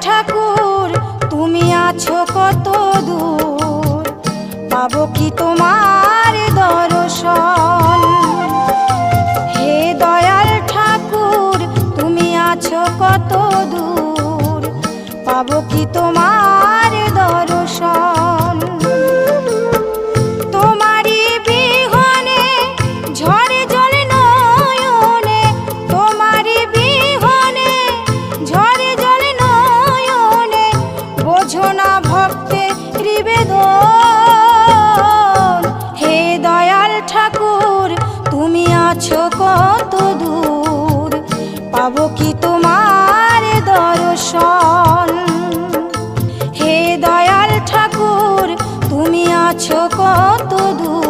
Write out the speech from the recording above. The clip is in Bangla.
ঠাকুর তুমি আছো কত দূর, পাবো কি তোমার দর্শন। হে দয়াল ঠাকুর তুমি আছো কত দূর, পাবো কি তোমার দর্শন। তোমারি বিহনে ঝরে জলে নয়নে, তোমারি বিহনে ঝরে জলে নয়নে, বোঝো না ভক্তের নিবেদন। হে দয়াল ঠাকুর তুমি আছো কত দূর, পাবো কি তোমার দর্শন। হে দয়াল ঠাকুর তুমি আছো কত দূর।